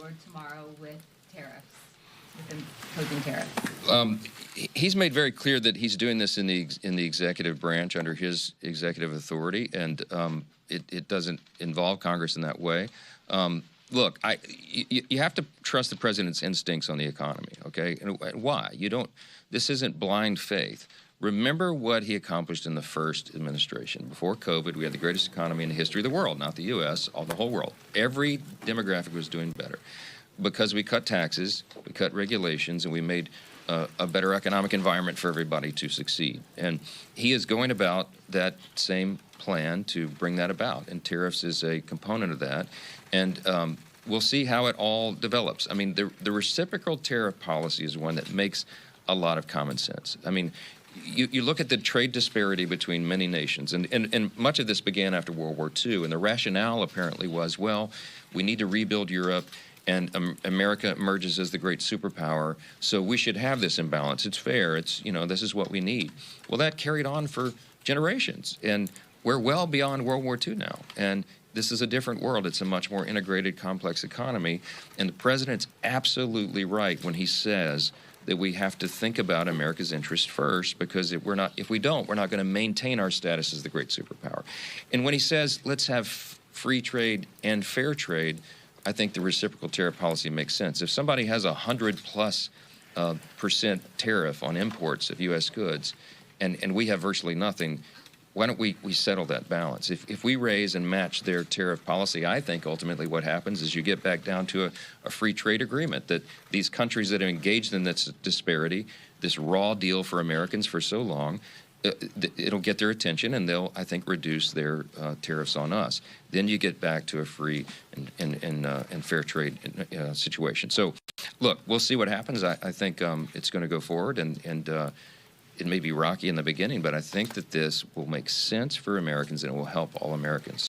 forward tomorrow with tariffs, with imposing tariffs? He's made very clear that he's doing this in the executive branch under his executive authority, and it doesn't involve Congress in that way. Look, you have to trust the president's instincts on the economy, okay? And why? This isn't blind faith. Remember what he accomplished in the first administration. Before COVID, we had the greatest economy in the history of the world, not the U.S., the whole world. Every demographic was doing better because we cut taxes, we cut regulations, and we made a better economic environment for everybody to succeed. And he is going about that same plan to bring that about, and tariffs is a component of that. And we'll see how it all develops. I mean, the reciprocal tariff policy is one that makes a lot of common sense. I mean, you look at the trade disparity between many nations, and much of this began after World War II, and the rationale apparently was, well, we need to rebuild Europe, and America emerges as the great superpower, so we should have this imbalance. It's fair. It's, this is what we need. Well, that carried on for generations, and we're well beyond World War II now, and this is a different world. It's a much more integrated, complex economy, and the president's absolutely right when he says that we have to think about America's interest first, because if we don't, we're not going to maintain our status as the great superpower. And when he says, let's have free trade and fair trade, I think the reciprocal tariff policy makes sense. If somebody has 100+% tariff on imports of U.S. goods, and we have virtually nothing, why don't we settle that balance? If we raise and match their tariff policy, I think ultimately what happens is you get back down to a free trade agreement, that these countries that are engaged in this disparity, this raw deal for Americans for so long, it'll get their attention, and they'll, I think, reduce their tariffs on us. Then you get back to a free and fair trade situation. So, look, we'll see what happens. I think it's going to go forward, and it may be rocky in the beginning, but I think that this will make sense for Americans, and it will help all Americans.